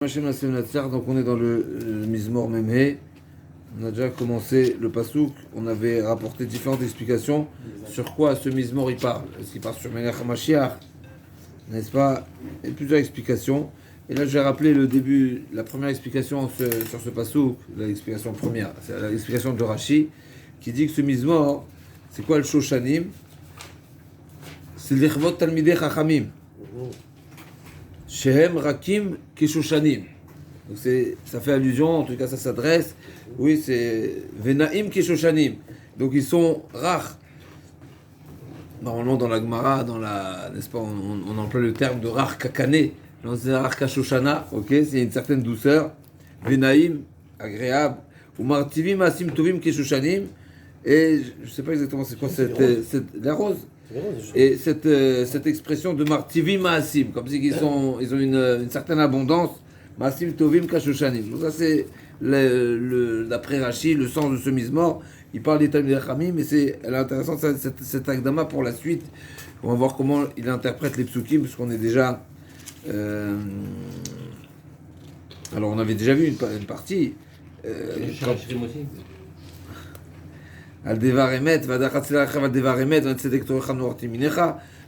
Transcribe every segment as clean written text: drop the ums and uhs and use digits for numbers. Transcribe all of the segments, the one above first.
Donc on est dans le Mizmor Memhe. On a déjà commencé le Pasouk. On avait rapporté différentes explications sur quoi ce Mizmor il parle. Est-ce qu'il parle sur Melech HaMashiach, n'est-ce pas? Il y a plusieurs explications. Et là je vais rappeler le début, la première explication sur ce Pasouk, l'explication première, c'est l'explication de Rashi, qui dit que ce Mizmor, c'est quoi le Shoshanim? C'est l'Ichvot Talmidei Chachamim. Shehem Rakim Keshoshanim. Donc ça fait allusion, en tout cas ça s'adresse, oui, c'est Venaim Keshoshanim. Donc ils sont rares. Normalement dans la Gemara, n'est-ce pas, on emploie le terme de rar kakane, non, c'est rar kashoshana, ok, c'est une certaine douceur. Venaim, agréable. Ou martivim asim tovim Keshoshanim. Et je ne sais pas exactement c'est quoi la rose. Et cette expression de martivim maasim, comme si ils ont une certaine abondance, maasim tovim kashoshanim. Donc ça c'est d'après Rashi, le sens de ce Mizmor. Il parle des Talmidei Chachamim, mais elle est intéressante cette Akdama pour la suite. On va voir comment il interprète les psukim, parce qu'on est déjà. Alors on avait déjà vu une partie.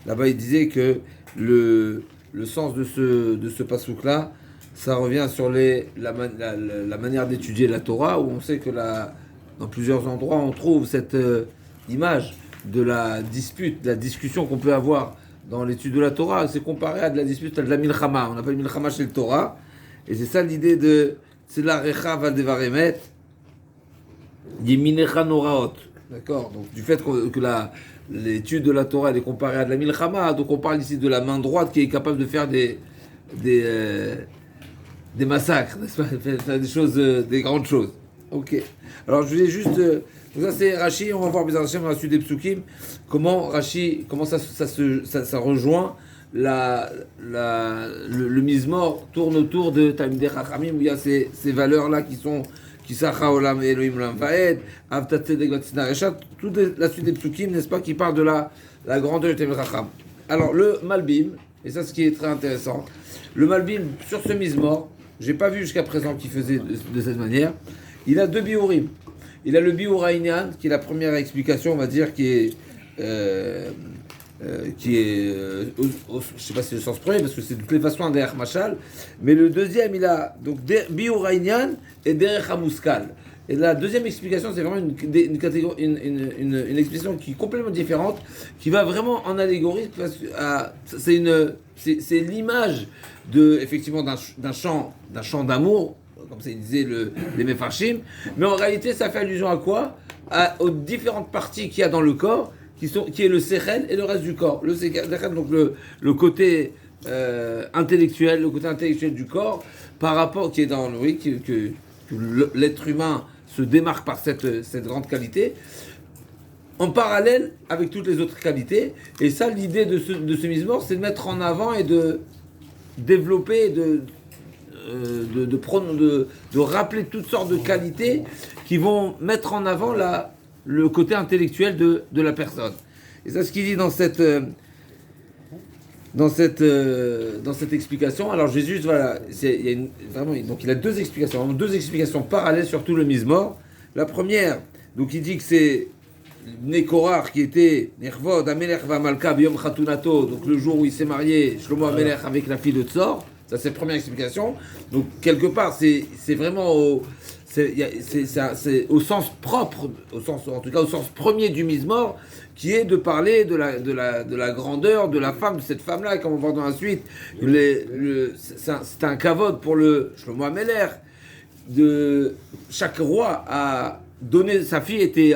Là-bas il disait que le sens de ce pasouk là, ça revient sur la manière d'étudier la Torah, où on sait que dans plusieurs endroits on trouve cette image de la dispute, de la discussion qu'on peut avoir dans l'étude de la Torah. C'est comparé à de la dispute, à de la milchama. On appelle milchama chez le Torah, et c'est ça l'idée de c'est la recha vadevaremet Yeminecha Noraot. D'accord? Donc, du fait que l'étude de la Torah elle est comparée à de la milchama, donc on parle ici de la main droite qui est capable de faire des massacres, n'est-ce pas? Faire des choses, des grandes choses. Ok. Alors, je voulais juste. Donc, ça, c'est Rashi. On va voir Bezrat Hashem dans la suite des psukim. Comment Rashi, comment ça rejoint le Mizmor tourne autour de Talmidei Chachamim, où il y a ces valeurs-là qui sont. Kisacha Olam Elohim Olam Vaed, Avtat Tzedek Vatzina Reshat, toute la suite des psukim, n'est-ce pas, qui parle de la grandeur du Talmidei Chacham. Alors, le Malbim, et ça, ce qui est très intéressant, le Malbim, sur ce Mizmor, j'ai pas vu jusqu'à présent qu'il faisait de cette manière, il a deux biurim. Il a le biur Haïnyan, qui est la première explication, on va dire, qui est je sais pas si c'est le sens premier, parce que c'est de toutes les façons un derech machal, mais le deuxième, il a donc biur Haïnyan et derech hamuskal. Et la deuxième explication, c'est vraiment une catégorie, une explication qui est complètement différente, qui va vraiment en allégorie, parce que c'est l'image effectivement d'un chant d'amour, comme ça il disait les Mefarshim, mais en réalité ça fait allusion à quoi? Aux différentes parties qu'il y a dans le corps, qui est le sechel et le reste du corps. Le sechel, donc le côté intellectuel, du corps, par rapport, qui est dans que l'être humain se démarque par cette grande qualité, en parallèle avec toutes les autres qualités. Et ça, l'idée de ce Mizmor, c'est de mettre en avant et de développer, de rappeler toutes sortes de qualités qui vont mettre en avant le côté intellectuel de la personne. Et c'est ce qu'il dit dans cette explication. Alors Jésus, voilà, donc il a deux explications parallèles sur tout le Mizmor. La première, donc il dit que c'est Nekorar qui était Nervod Amelech Vamalka Biyom Chatunato, donc le jour où il s'est marié, Shlomo Amelech avec la fille de Tzor. Ça c'est la première explication. Donc quelque part c'est vraiment c'est au sens propre, en tout cas au sens premier du Mizmor, qui est de parler de la grandeur de la femme, de cette femme-là, et comme on va voir dans la suite, c'est un kavod pour le Shlomo Amelech. Chaque roi a donné, sa fille était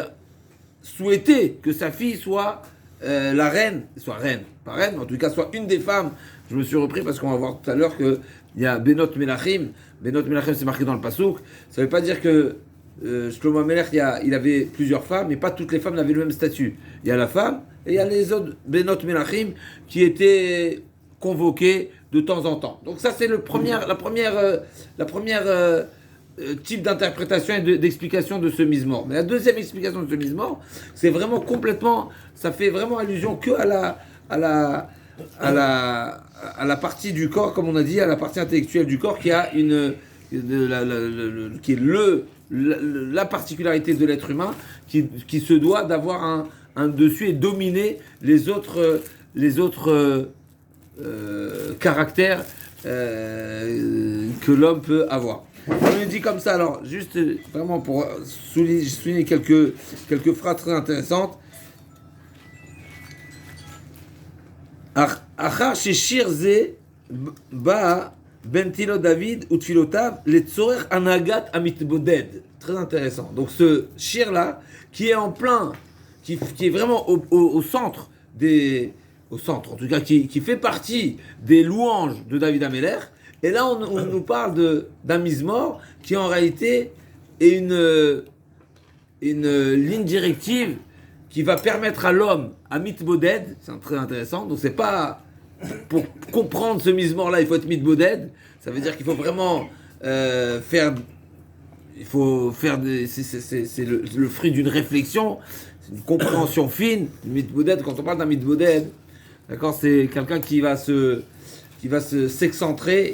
souhaité que sa fille soit la reine, pas reine, mais en tout cas soit une des femmes. Je me suis repris parce qu'on va voir tout à l'heure qu'il y a Benot Melachim. Benot Melachim, c'est marqué dans le Pasouk. Ça ne veut pas dire que Shlomo Amelech, il avait plusieurs femmes, mais pas toutes les femmes n'avaient le même statut. Il y a la femme et il y a les autres Benot Melachim qui étaient convoqués de temps en temps. Donc ça, c'est la première type d'interprétation et d'explication de ce Mizmor. Mais la deuxième explication de ce Mizmor, c'est vraiment complètement, ça fait vraiment allusion que à à la partie du corps, comme on a dit, à la partie intellectuelle du corps qui a qui est la particularité de l'être humain qui se doit d'avoir un dessus et dominer les autres caractères que l'homme peut avoir. On nous dit comme ça, alors, juste vraiment pour souligner quelques phrases très intéressantes. Achar sheshir ze ba ben tilo David ou tfilotav le tzorer anagat amitboded. Très intéressant. Donc ce shir là, qui est en plein, qui est vraiment au centre au centre, en tout cas, qui fait partie des louanges de David Améler. Et là, on nous parle d'un mizmor qui en réalité est une ligne directive qui va permettre à l'homme à mitboded, c'est très intéressant. Donc c'est pas pour comprendre ce mizmor-là, il faut être mitboded. Ça veut dire qu'il faut vraiment c'est le fruit d'une réflexion, c'est une compréhension fine. Mitboded, quand on parle d'un mitboded, d'accord, c'est quelqu'un qui va s'excentrer,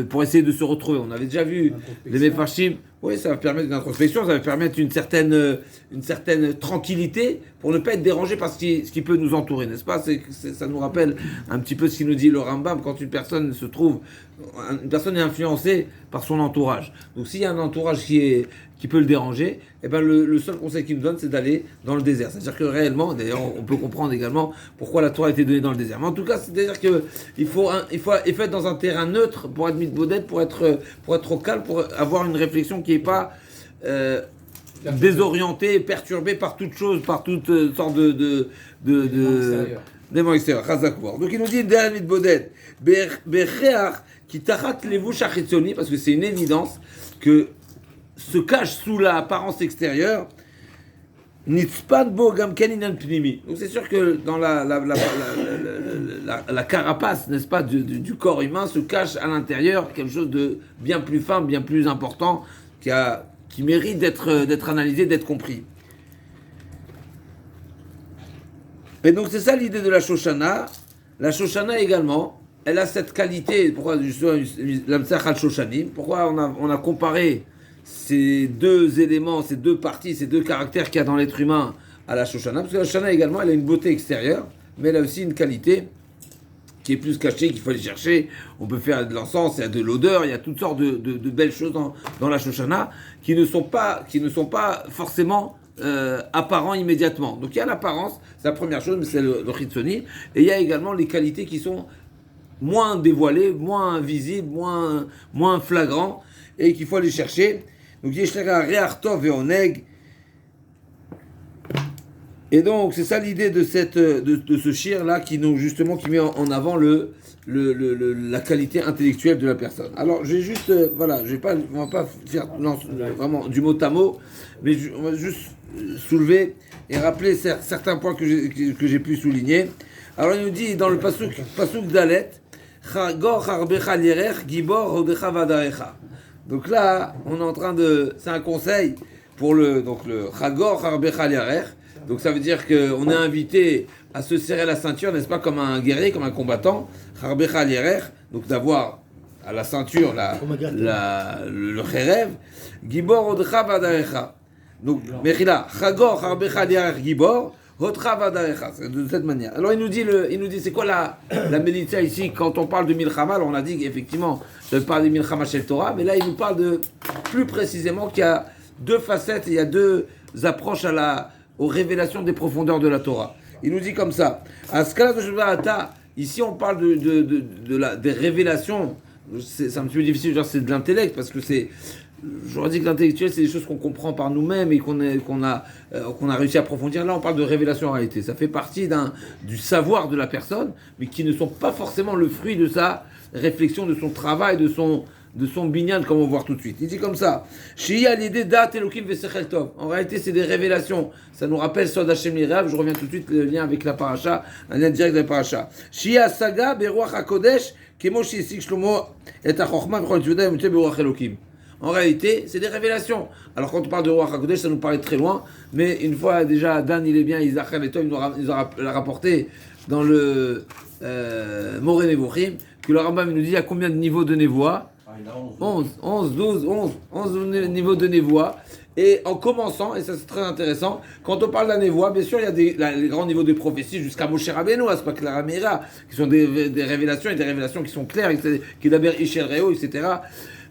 pour essayer de se retrouver. On avait déjà vu les Mefarshim. Oui, ça va permettre une introspection, ça va permettre une certaine tranquillité pour ne pas être dérangé par ce qui peut nous entourer, n'est-ce pas? Ça nous rappelle un petit peu ce qu'il nous dit le Rambam quand une personne est influencée par son entourage. Donc s'il y a un entourage qui peut le déranger, eh ben le seul conseil qu'il nous donne, c'est d'aller dans le désert. C'est-à-dire que réellement, d'ailleurs, on peut comprendre également pourquoi la Torah a été donnée dans le désert. Mais en tout cas, c'est-à-dire qu'il faut être dans un terrain neutre pour être mitboded, pour être au calme, pour avoir une réflexion qui n'est pas désorientée, perturbée par toute chose, par toute sorte d'éléments extérieurs. Donc il nous dit derrière mitboded, becheach qui tarat levu shachitzoni, parce que c'est une évidence que se cache sous l'apparence extérieure, nitzpan bo gam keninan pnimi. Donc c'est sûr que dans la carapace, n'est-ce pas, du corps humain se cache à l'intérieur quelque chose de bien plus fin, bien plus important, qui mérite d'être analysé, d'être compris. Et donc c'est ça l'idée de la Shoshana. La Shoshana également, elle a cette qualité. Pourquoi justement l'Amsach al-Shoshanim? Pourquoi on a comparé ces deux éléments, ces deux parties, ces deux caractères qu'il y a dans l'être humain à la Shoshana? Parce que la Shoshana également, elle a une beauté extérieure, mais elle a aussi une qualité qui est plus cachée, qu'il faut aller chercher. On peut faire de l'encens, il y a de l'odeur, il y a toutes sortes de belles choses dans la Shoshana qui ne sont pas forcément apparents immédiatement. Donc il y a l'apparence, c'est la première chose, mais c'est le Chitsoni, et il y a également les qualités qui sont moins dévoilées, moins visibles, moins flagrants, et qu'il faut aller chercher. Donc et donc c'est ça l'idée de ce shir là qui met en avant la qualité intellectuelle de la personne. Alors je vais juste on va pas faire vraiment du mot à mot, mais on va juste soulever et rappeler certains points que j'ai pu souligner. Alors il nous dit dans le pasuk Dalet, Chagor harbecha lirech gibor hodecha vadarecha. Donc là, on est en train c'est un conseil pour le Chagor harbecha lirech. Donc ça veut dire qu'on est invité à se serrer la ceinture, n'est-ce pas, comme un guerrier, comme un combattant. Harbecha lirech, donc d'avoir à la ceinture le cherev. Gibor hodecha vadarecha. Donc, Mechila, Chagor harbecha lirech gibor. De cette manière. Alors il nous dit c'est quoi la médita ici quand on parle de Milchama? Alors on a dit qu'effectivement ça parle de Milchama Shel Torah, mais là il nous parle plus précisément qu'il y a deux facettes, il y a deux approches aux révélations des profondeurs de la Torah. Il nous dit comme ça. Ici on parle des révélations. C'est un petit peu difficile, c'est de l'intellect parce que j'aurais dit que l'intellectuel, c'est des choses qu'on comprend par nous-mêmes et qu'on a réussi à approfondir. Là, on parle de révélation en réalité. Ça fait partie du savoir de la personne, mais qui ne sont pas forcément le fruit de sa réflexion, de son travail, de son binyan, comme on va voir tout de suite. Il dit comme ça. En réalité, c'est des révélations. Ça nous rappelle Sod Hashem Lirav. Je reviens tout de suite, le lien avec la paracha, un lien direct de la paracha. Shia Saga Beruach HaKodesh, Kemo Shiesik Shlomo et HaChochma B'chol Juda Yomte Beruach Elokim. En réalité, c'est des révélations. Alors quand on parle de Ruach HaKodesh, ça nous paraît très loin, mais une fois déjà, Dan, il est bien, Isachar et toi, il nous a rapporté dans le Moreh Nevuchim, que le Rambam nous dit il y a combien de niveaux de névoie? 11 niveaux de névoie. Et en commençant, et ça c'est très intéressant, quand on parle de la névoie, bien sûr, il y a les grands niveaux de prophétie jusqu'à Moshe Rabbeinu, à Aspak la Ramira, qui sont des révélations, et des révélations qui sont claires, qui d'abord Ishel Reo, etc.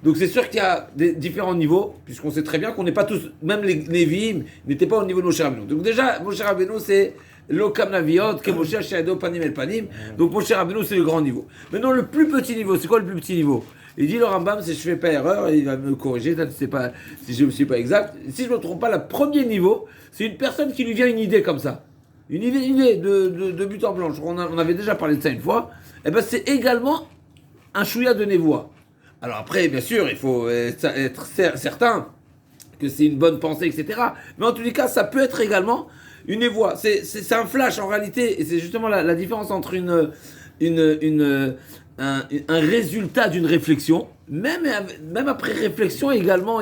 Donc c'est sûr qu'il y a des différents niveaux, puisqu'on sait très bien qu'on n'est pas tous, même les Nevi'im n'étaient pas au niveau de Moshe Rabbeinu. Donc déjà, Moshe Rabbeinu c'est l'Okam Naviot, que Moshe Shayado Panim El Panim. Donc Moshe Rabbeinu c'est le grand niveau. Maintenant le plus petit niveau, c'est quoi le plus petit niveau? Il dit le Rambam, si je fais pas erreur, il va me corriger, je ne sais pas si je ne suis pas exact. Si je ne me trompe pas, le premier niveau, c'est une personne qui lui vient une idée comme ça. Une idée de but en blanc. On avait déjà parlé de ça une fois. Et ben c'est également un chouïa de névoie. Alors après, bien sûr, il faut être certain que c'est une bonne pensée, etc. Mais en tous les cas, ça peut être également une névoie. C'est un flash en réalité, et c'est justement la différence entre un résultat d'une réflexion, même après réflexion également,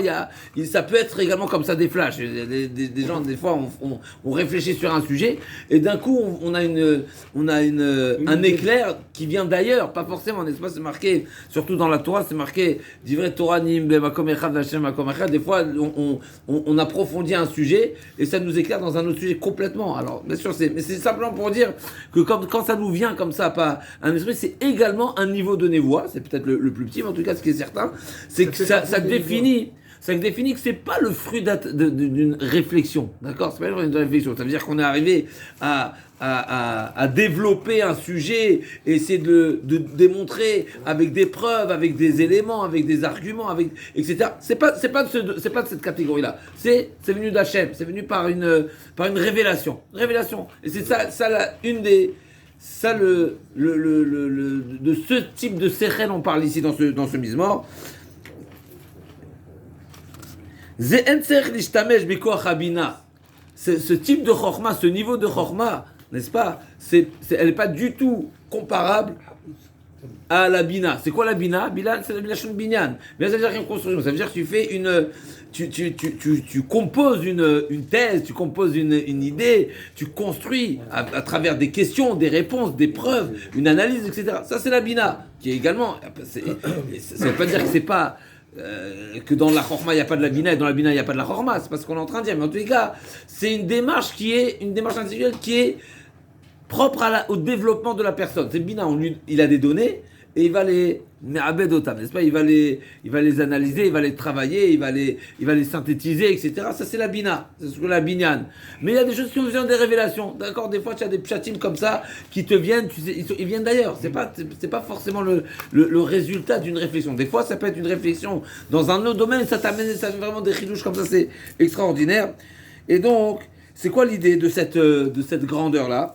ça peut être également comme ça des flashs. Des gens, des fois, on réfléchit sur un sujet et d'un coup, on a un éclair qui vient d'ailleurs, pas forcément, n'est-ce pas? C'est marqué, surtout dans la Torah, c'est marqué Divrei Torah nim b'makom echad v'Hashem makom echad. Des fois, on approfondit un sujet et ça nous éclaire dans un autre sujet complètement. Alors, bien sûr, mais c'est simplement pour dire que quand ça nous vient comme ça, pas un esprit, c'est également un niveau de névoie. C'est peut-être le plus petit, mais en tout cas, ce qui est certain, c'est que ça définit que c'est pas le fruit d'une réflexion, d'accord? C'est pas le fruit d'une réflexion. Ça veut dire qu'on est arrivé à développer un sujet et essayer de démontrer avec des preuves, avec des éléments, avec des arguments, etc. C'est pas de cette catégorie-là. C'est venu d'Hachem, c'est venu par une révélation. Et c'est de ce type de sérène on parle ici dans ce Mizmor. Ce type de chorma, ce niveau de chorma, n'est-ce pas? Elle n'est pas du tout comparable à la bina. C'est quoi la bina? Bina, c'est la bilachon binyan. Mais ça veut dire une construction. Ça veut dire que tu fais tu composes une thèse, tu composes une idée, tu construis à travers des questions, des réponses, des preuves, une analyse, etc. Ça, c'est la bina, qui est également. Ça ne veut pas dire que c'est pas. Que dans la chorma il n'y a pas de la bina et dans la bina il n'y a pas de la chorma, c'est pas ce qu'on est en train de dire, mais en tous les cas c'est une démarche intellectuelle qui est propre au développement de la personne. C'est bina, il a des données et il va les me'abedotam, n'est-ce pas? Il va les analyser, il va les travailler, il va les synthétiser, etc. Ça c'est la bina, c'est ce que la binyan. Mais il y a des choses qui ont besoin des révélations, d'accord? Des fois tu as des pshatim comme ça qui te viennent, tu sais, ils viennent d'ailleurs. C'est pas forcément le résultat d'une réflexion. Des fois ça peut être une réflexion dans un autre domaine, ça t'amène vraiment des chidouches comme ça, c'est extraordinaire. Et donc c'est quoi l'idée de cette grandeur là?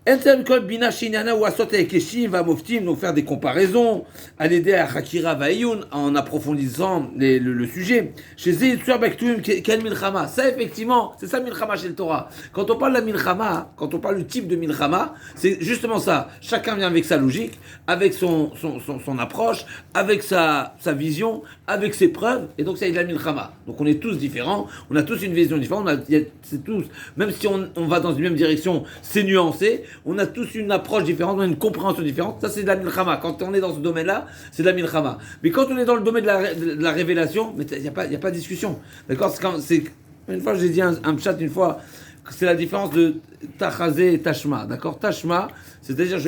Donc faire des comparaisons, à l'aider à Hakira Vaïoun en approfondissant le sujet. Chez quel milchama? Ça effectivement, c'est ça milchama chez le Torah. Quand on parle de la milchama, quand on parle du type de milchama, c'est justement ça. Chacun vient avec sa logique, avec son approche, avec sa vision, avec ses preuves, et donc ça est de la milchama. Donc on est tous différents, on a tous une vision différente, c'est tous, même si on va dans une même direction, c'est nuancé. On a tous une approche différente, on a une compréhension différente. Ça, c'est de la milchama. Quand on est dans ce domaine-là, c'est de la milchama. Mais quand on est dans le domaine de la révélation, il n'y a pas de discussion. D'accord? Une fois, j'ai dit un chat une fois, c'est la différence de tachazé et tashma. D'accord? Tashma, c'est-à-dire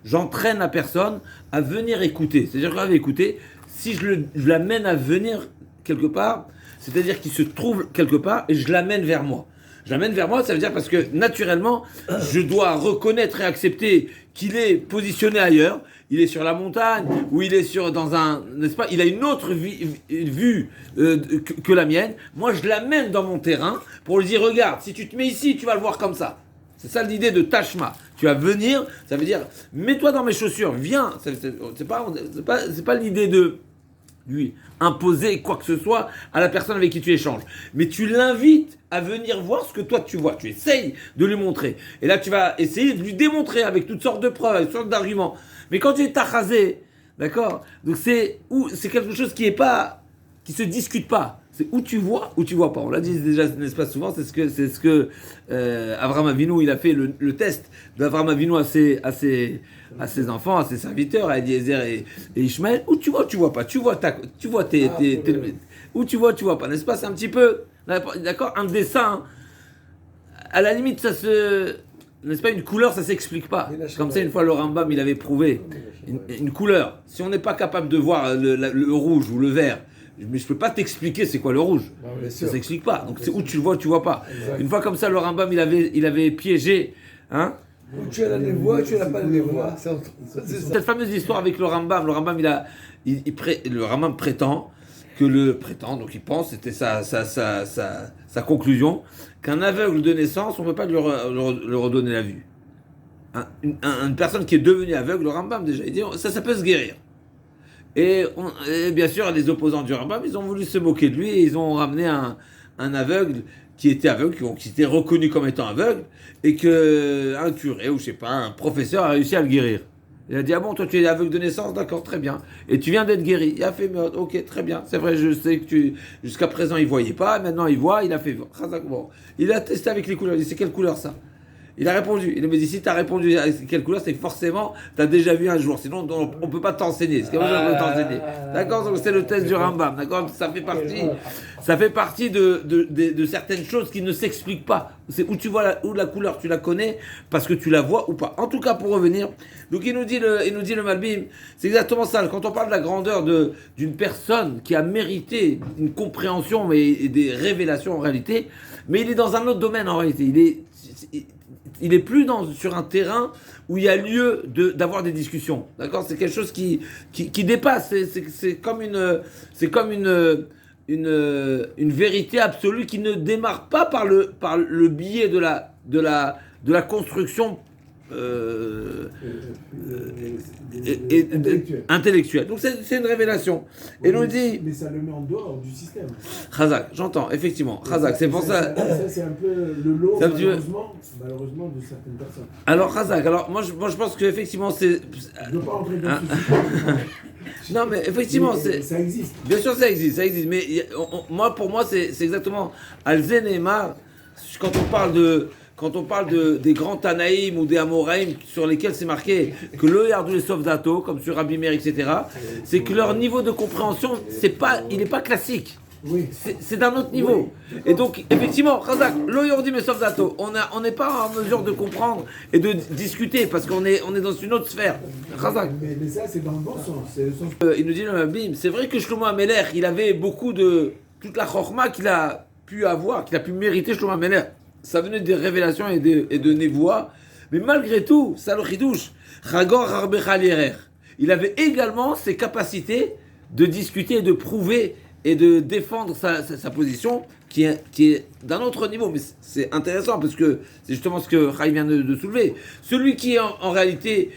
j'entraîne la personne à venir écouter. C'est-à-dire qu'elle va écouter. Si je l'amène à venir quelque part, c'est-à-dire qu'il se trouve quelque part et je l'amène vers moi. J'amène vers moi, ça veut dire parce que naturellement, je dois reconnaître et accepter qu'il est positionné ailleurs, il est sur la montagne, ou il est n'est-ce pas, il a une autre vue que la mienne. Moi, je l'amène dans mon terrain pour lui dire, regarde, si tu te mets ici, tu vas le voir comme ça. C'est ça l'idée de tashma. Tu vas venir, ça veut dire, mets-toi dans mes chaussures, viens. C'est pas l'idée de lui imposer quoi que ce soit à la personne avec qui tu échanges. Mais tu l'invites à venir voir ce que toi tu vois. Tu essayes de lui montrer. Et là, tu vas essayer de lui démontrer avec toutes sortes de preuves, avec toutes sortes d'arguments. Mais quand tu es tachazé, d'accord? Donc c'est quelque chose qui se discute pas. C'est où tu vois pas. On l'a dit déjà, n'est-ce pas souvent, c'est ce que Avraham Avinu, il a fait le test d'Avraham Avinu à ses enfants, à ses serviteurs, à Eliezer et Ishmaël. Où tu vois pas. Où tu vois pas. N'est-ce pas? C'est un petit peu, d'accord, un dessin. À la limite, ça se, n'est-ce pas, une couleur, ça s'explique pas. Comme ça, une fois le Rambam, il avait prouvé une couleur. Si on n'est pas capable de voir le rouge ou le vert, mais je peux pas t'expliquer c'est quoi le rouge. Ça s'explique pas. Donc c'est où tu le vois, tu vois pas. Exact. Une fois comme ça, le Rambam, il avait piégé, hein. Tu as la névoie, tu n'as pas de névoie. Cette fameuse histoire avec le Rambam, le Rambam prétend donc il pense, c'était sa conclusion, qu'un aveugle de naissance, on ne peut pas lui redonner la vue. Une personne qui est devenue aveugle, le Rambam déjà, il dit ça peut se guérir. Et bien sûr, les opposants du Rambam, ils ont voulu se moquer de lui et ils ont ramené un aveugle qui était aveugle, qui était reconnu comme étant aveugle, et qu'un curé ou je sais pas, un professeur a réussi à le guérir. Il a dit, ah bon, toi tu es aveugle de naissance, d'accord, très bien. Et tu viens d'être guéri. Il a fait, ok, très bien. C'est vrai, je sais que jusqu'à présent il voyait pas, maintenant il voit, il a fait, bon. Il a testé avec les couleurs, il dit, c'est quelle couleur ça? Il a répondu. Il m'a dit, si tu as répondu à quelle couleur, c'est que forcément, tu as déjà vu un jour. Sinon, on ne peut pas t'enseigner. C'est comme ça qu'on peut t'enseigner. D'accord? Donc, c'est le test du Rambam. D'accord? Ça fait partie de certaines choses qui ne s'expliquent pas. C'est où tu vois où la couleur, tu la connais parce que tu la vois ou pas. En tout cas, pour revenir, donc il nous dit le Malbim, c'est exactement ça. Quand on parle de la grandeur d'une personne qui a mérité une compréhension et des révélations en réalité, mais il est dans un autre domaine en réalité. Il est plus sur un terrain où il y a lieu d'avoir des discussions. D'accord? C'est quelque chose qui dépasse. C'est comme une vérité absolue qui ne démarre pas par le biais de la construction intellectuelle. Donc c'est une révélation. Oui, et nous dit. Mais ça le met en dehors du système. Khazak, j'entends, effectivement. Khazak, c'est pour ça. Ça, c'est un peu le lot, malheureusement, de certaines personnes. Alors, Khazak, moi je pense qu'effectivement, c'est. Je ne veux pas entrer dans ce sujet. Non, mais effectivement, ça existe. Bien sûr, ça existe. Mais pour moi, c'est exactement. Al-Zen et Mar, quand on parle des grands Tanaïm ou des Amoraïm sur lesquels c'est marqué que le Yardou les Sovdato, comme sur Rabbi Meir, etc., c'est que leur niveau de compréhension, il n'est pas classique. Oui. C'est d'un autre niveau. Oui. Et donc, effectivement, Razak, le Yardi mais Sovdato, on n'est pas en mesure de comprendre et de discuter parce qu'on est dans une autre sphère. Razak. Mais ça, c'est dans le bon sens. C'est le sens... il nous dit, c'est vrai que Shlomo HaMelech, il avait beaucoup toute la chorma qu'il a pu avoir, qu'il a pu mériter Shlomo HaMelech. Ça venait des révélations et de névois, mais malgré tout, ça le chidouche. Chagor Harbecha Lierer. Il avait également ses capacités de discuter, de prouver et de défendre sa position qui est d'un autre niveau. Mais c'est intéressant parce que c'est justement ce que Chaim vient de soulever. Celui qui, en réalité,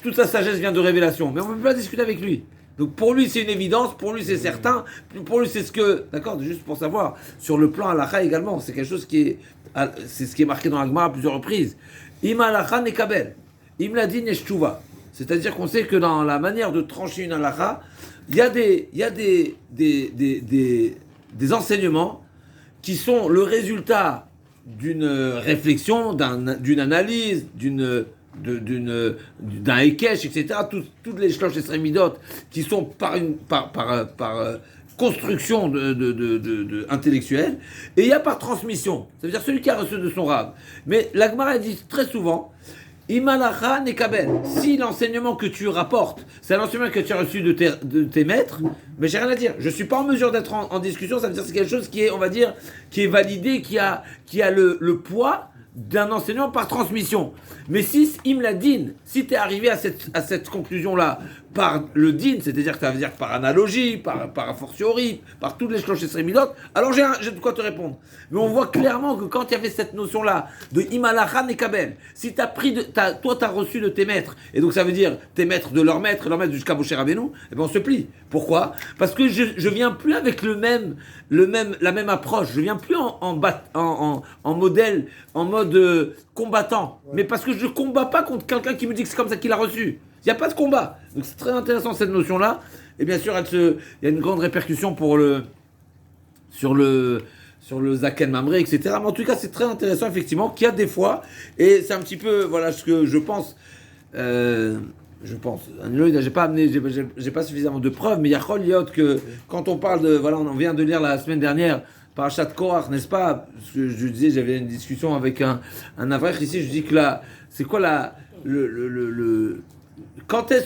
toute sa sagesse vient de révélation, mais on ne peut pas discuter avec lui. Donc pour lui c'est une évidence, pour lui c'est certain, pour lui c'est ce que, d'accord, juste pour savoir, sur le plan halakha également, c'est quelque chose c'est ce qui est marqué dans la Gemara à plusieurs reprises. Im halakha nekabel, im ladin yeshtuva. C'est-à-dire qu'on sait que dans la manière de trancher une halakha, il y a des enseignements qui sont le résultat d'une réflexion, d'une analyse, d'un Ekesh, etc. Toutes les shlosh et sremidot qui sont par construction intellectuelle, et il y a par transmission. Ça veut dire celui qui a reçu de son rab. Mais la Gemara dit très souvent, Imalacha nekabel. Si l'enseignement que tu rapportes, c'est l'enseignement que tu as reçu de tes maîtres, mais j'ai rien à dire. Je suis pas en mesure d'être en discussion. Ça veut dire que c'est quelque chose qui est, on va dire, qui est validé, qui a le poids d'un enseignement par transmission. Mais si im la din, si tu es arrivé à cette conclusion-là par le din, c'est-à-dire que ça veut dire par analogie, par a fortiori, par toutes les cloches sremidot, alors j'ai de quoi te répondre. Mais on voit clairement que quand il y avait cette notion-là de imalacha nekabel, si tu as toi tu as reçu de tes maîtres, et donc ça veut dire tes maîtres de leur maître jusqu'à Moshe Rabbeinu, et ben on se plie. Pourquoi? Parce que je viens plus avec la même approche, je viens plus en modèle, en mode combattant, mais parce que je combats pas contre quelqu'un qui me dit que c'est comme ça qu'il a reçu. Il n'y a pas de combat. Donc c'est très intéressant cette notion-là. Et bien sûr, il y a une grande répercussion sur le Zaken Mamre, etc. Mais en tout cas, c'est très intéressant, effectivement, qu'il y a des fois, et c'est un petit peu, voilà, ce que je pense, j'ai pas suffisamment de preuves, mais il y a Choliot que, quand on parle de, voilà, on vient de lire la semaine dernière, Parashat Korach, n'est-ce pas? Parce que je disais, j'avais une discussion avec un Avrech ici, je dis que là, c'est quoi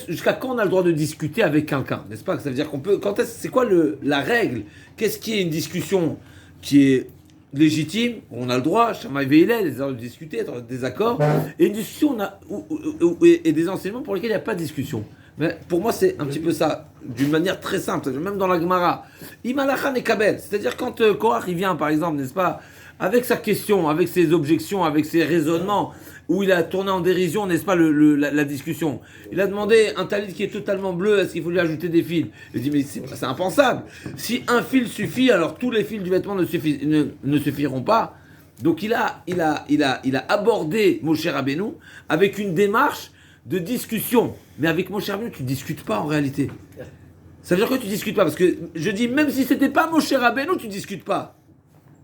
jusqu'à quand on a le droit de discuter avec quelqu'un, n'est-ce pas? Ça veut dire qu'on peut, c'est quoi la règle? Qu'est-ce qui est une discussion qui est légitime? On a le droit, Shamaï Veilel, les heures de discuter, être en désaccord, et une discussion, et des enseignements pour lesquels il n'y a pas de discussion. Mais pour moi, c'est un petit peu ça, d'une manière très simple, même dans la Gemara. Imalachan et Kabel, c'est-à-dire quand Korach il vient, par exemple, n'est-ce pas, avec sa question, avec ses objections, avec ses raisonnements, où il a tourné en dérision, n'est-ce pas, la discussion. Il a demandé un talit qui est totalement bleu, est-ce qu'il faut lui ajouter des fils? Il dit, mais c'est impensable. Si un fil suffit, alors tous les fils du vêtement ne suffiront pas. Donc il a abordé Moshe Rabbeinu avec une démarche de discussion. Mais avec Moshe Rabbeinu, tu ne discutes pas en réalité. Ça veut dire que tu ne discutes pas. Parce que je dis, même si ce n'était pas Moshe Rabbeinu, tu ne discutes pas.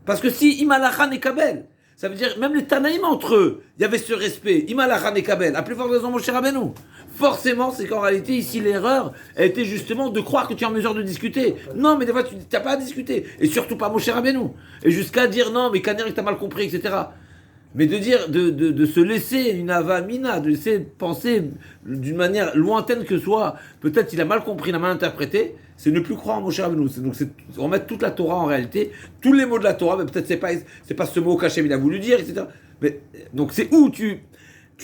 Parce que si Imalachan et Kabel, ça veut dire, même les Tanaïm entre eux, il y avait ce respect. Imalachan et Kabel, à plus forte raison Moshe Rabbeinu. Forcément, c'est qu'en réalité, ici, l'erreur a été justement de croire que tu es en mesure de discuter. Non, mais des fois, tu n'as pas à discuter. Et surtout pas Moshe Rabbeinu. Et jusqu'à dire non, mais Kaner, tu as mal compris, etc. Mais de dire, de se laisser une avamina, de laisser penser d'une manière lointaine que soit, peut-être il a mal compris, il a mal interprété, c'est ne plus croire en Moshe Rabbeinu. Donc c'est remettre toute la Torah en réalité, tous les mots de la Torah, mais peut-être c'est pas ce mot qu'Hachem il a voulu dire, etc. Mais, donc c'est où tu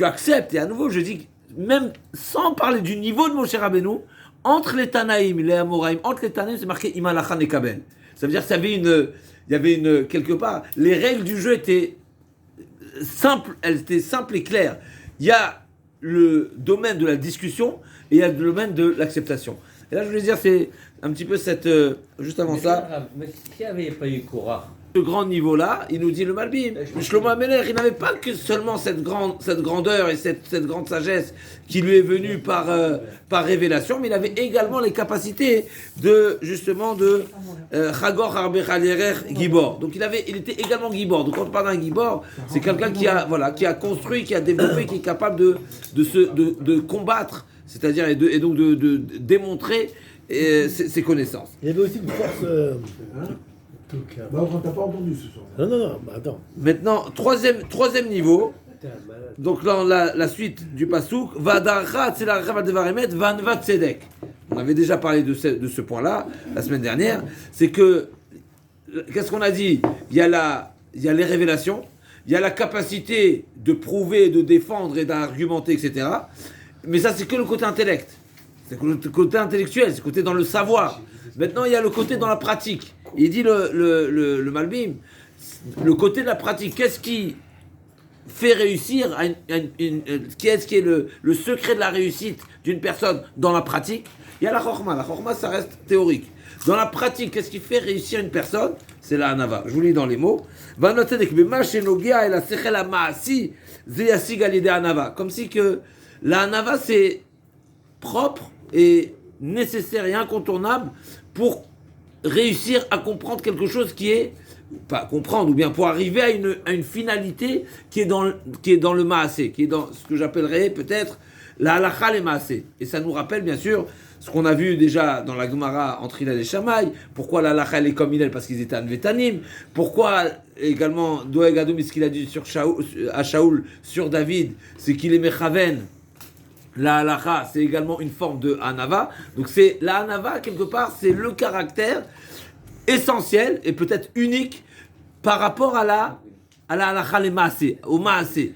acceptes, et à nouveau je dis, même sans parler du niveau de Moshe Rabbeinu, entre les Tanaïm, les Amoraïm, entre les Tanaïm, c'est marqué Imalachan et Kabel. Ça veut dire qu'il y avait une, quelque part, les règles du jeu étaient simples, elles étaient simples et claires. Il y a le domaine de la discussion et il y a le domaine de l'acceptation. Et là, je voulais dire, c'est un petit peu juste avant ça. Mais s'il n'y avait pas eu Korach, Ce grand niveau-là, il nous dit le Malbim. Shlomo Amelech, il n'avait pas que seulement cette grandeur et cette grande sagesse qui lui est venue par révélation, mais il avait également les capacités de Chagor Arbechalerer Gibor. Donc il était également Gibor. Donc quand on parle d'un Gibor, c'est quelqu'un qui a construit, qui a développé, qui est capable de combattre, c'est-à-dire et donc de démontrer ses connaissances. Il y avait aussi une force. Bah, on t'a pas entendu ce soir. Non, attends. Maintenant, troisième niveau. Donc là, la suite du pasouk, Vadarcha Tzelarcha Vadevaremet Vanva Tzedek. On avait déjà parlé de ce point-là la semaine dernière. C'est que, qu'est-ce qu'on a dit? Il y a les révélations, il y a la capacité de prouver, de défendre et d'argumenter, etc. Mais ça, c'est que le côté intellect. C'est le côté intellectuel, c'est le côté dans le savoir. Maintenant, il y a le côté dans la pratique. Il dit le Malbim, le côté de la pratique, qu'est-ce qui fait réussir qu'est-ce qui est le secret de la réussite d'une personne dans la pratique? Il y a la Chorma. La Chorma, ça reste théorique. Dans la pratique, qu'est-ce qui fait réussir une personne? C'est la Hanava. Je vous lis dans les mots. Comme si que la Hanava, c'est propre et nécessaire et incontournable pour réussir à comprendre quelque chose qui est, pas comprendre, ou bien pour arriver à une finalité qui est dans le Maasé, qui est dans ce que j'appellerais peut-être la halakha les Maasé. Et ça nous rappelle bien sûr ce qu'on a vu déjà dans la Gemara entre Hillel et Shammai, pourquoi la halakha elle est comme Hillel, parce qu'ils étaient Anvetanim, pourquoi également Doeg Adoum, ce qu'il a dit à Shaoul sur David, c'est qu'il est Mechaven. La halakha, c'est également une forme de hanava. Donc c'est la hanava, quelque part, c'est le caractère essentiel et peut-être unique par rapport à la halakha les maasé, au maasé.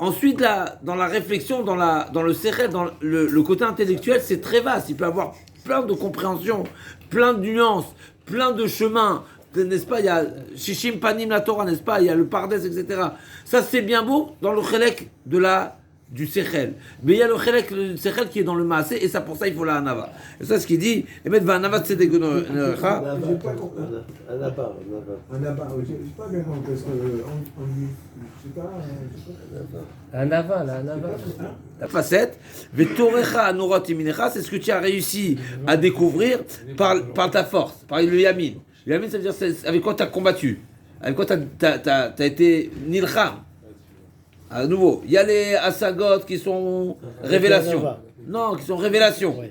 Ensuite, dans la réflexion, dans le sechel, dans le côté intellectuel, c'est très vaste. Il peut y avoir plein de compréhensions, plein de nuances, plein de chemins. N'est-ce pas? Il y a Shishim Panim la Torah, n'est-ce pas? Il y a le Pardes, etc. Ça, c'est bien beau dans le chelek du Sechel. Mais il y a le Sechel qui est dans le Maasé, et ça, pour ça, il faut la Hanava. Et ça, ce qu'il dit, Emet va Hanava Tzedek Gonorecha. J'ai pas compris. Hanava, oui, j'ai pas bien compris, parce qu'on dit, je sais pas. Hanava, la Hanava. La facette, Vetorecha Anorot Iminecha, c'est ce que tu as réussi à découvrir par ta force, par le Yamin. Le yamin, ça veut dire avec quoi tu as combattu, avec quoi tu as été nilcham. À nouveau, il y a les asagot qui sont révélations. Non, qui sont révélations.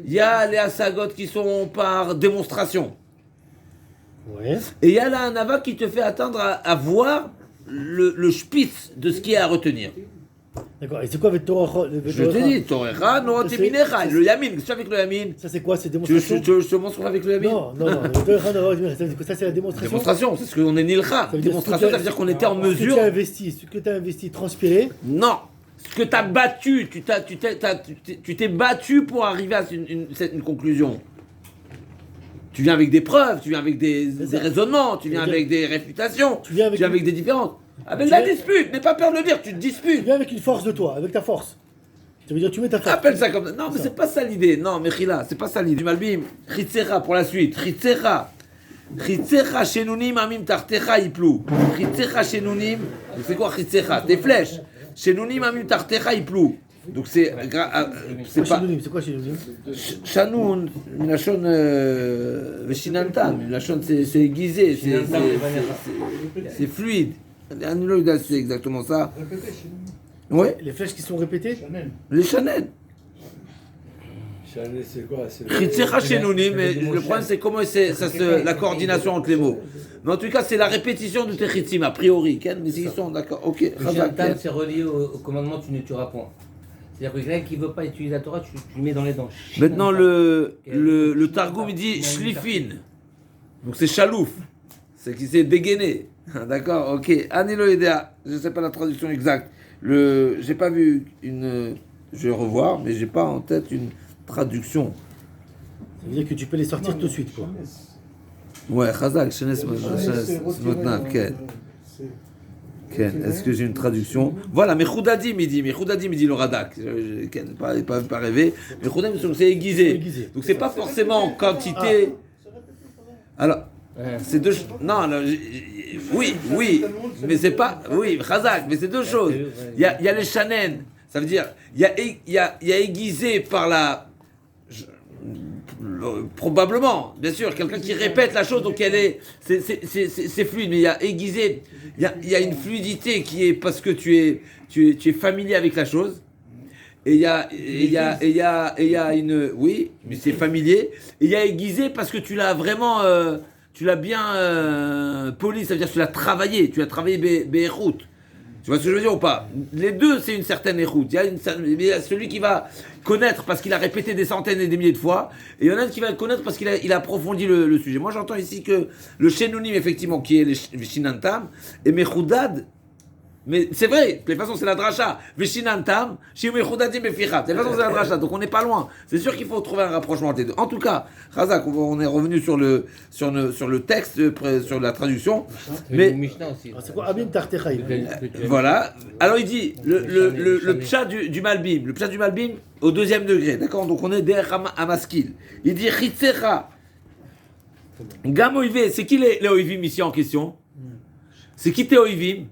Il y a les asagot qui sont par démonstration. Ouais. Et il y a là un ava qui te fait atteindre à voir le spitz de ce qui est à retenir. D'accord. Et c'est quoi avec Torah? Je te dis, Torecha, no teminecha, le yamin. Qu'est-ce que tu fais avec le yamin? Ça c'est quoi? C'est Je démonstration? te montre avec le yamin? Non. Torah, ça c'est la démonstration. Démonstration, c'est ce qu'on est nilcha. Ça veut dire Démonstration, ça veut dire qu'on était en Ce que mesure. tu as investi, transpiré. Non. Ce que tu as battu, tu t'es battu pour arriver à une conclusion. Tu viens avec des preuves, tu viens avec des raisonnements, tu viens avec des réfutations, tu viens avec des différences. Avec la dispute, n'aie pas peur de le dire, tu te Tu disputes. viens avec une force de toi, avec ta force. Ça veut dire tu mets ta force. Appelle ça comme ça. Non, mais c'est pas ça l'idée. Non, Mechila, c'est pas ça l'idée. Du Malbim, Chitzecha pour la suite. Chitzecha. Chitzecha shenunim amim tartecha iplou. Chitzecha shenunim. C'est quoi Chitzecha? Tes flèches. Shenunim amim tartecha iplou. Donc c'est pas. C'est quoi chez nous? Shanoun, une lachon veshinantam. Une lachon c'est aiguisé, c'est fluide. C'est exactement ça. Ouais. Les flèches qui sont répétées? Les Chanel. Chanel, c'est quoi? Chitzecha shenunim, mais le problème c'est comment la coordination entre les mots. Mais en tout cas, c'est la répétition de tes chitzim, a priori. Mais ils sont d'accord. Ok. Le shinantam, c'est relié au commandement tu ne tueras point. C'est-à-dire que quelqu'un qui ne veut pas utiliser la Torah, tu le mets dans les dents. Maintenant, le Targum, il dit shlifin. Donc c'est chalouf. C'est qui s'est dégainé. D'accord, ok. Anilo Edea, je ne sais pas la traduction exacte. J'ai pas vu une. Je vais revoir, mais j'ai pas en tête une traduction. Ça veut dire que tu peux les sortir tout de suite, quoi. Ouais, Chazak, Shenes Motnav, Ken. Ken, est-ce que j'ai une traduction? Voilà, mais Choudadim, il dit le Radak. Ken, pas rêvé. Mais Choudadim, c'est aiguisé. Donc c'est pas forcément quantité. Alors. C'est deux choses. Non, oui, mais c'est pas. Oui, Chazak, mais c'est deux choses. Il y a les Shanen, ça veut dire, il y a aiguisé par la. Probablement, bien sûr, quelqu'un qui répète la chose, donc c'est fluide, mais il y a aiguisé, il y a une fluidité qui est parce que tu es familier avec la chose. Et il y a une. Oui, mais c'est familier. Et il y a aiguisé parce que tu l'as vraiment. Tu l'as bien poli, ça veut dire que tu l'as travaillé Be'echout. Tu vois ce que je veux dire ou pas? Les deux, c'est une certaine échoute. Il y a celui qui va connaître parce qu'il a répété des centaines et des milliers de fois, et il y en a un qui va connaître parce qu'il a approfondi le sujet. Moi, j'entends ici que le Shenunim, effectivement, qui est le Shinantam, et Mechoudad, mais c'est vrai, de toute façon, c'est la dracha. Veshinantam, Shimechoudadim Befichat. De toute façon, c'est la dracha, donc on n'est pas loin. C'est sûr qu'il faut trouver un rapprochement entre les deux. En tout cas, Razak, on est revenu sur le texte, sur la traduction. Mais aussi. C'est quoi? Abim Tartechaï. voilà. Alors il dit le pshat du Malbim. Le pshat du Malbim au deuxième degré. D'accord? Donc on est derrière Amaskil. Il dit Chitzecha. Gam Oivé. C'est qui les Oivim ici en question? C'est qui tes Oivim?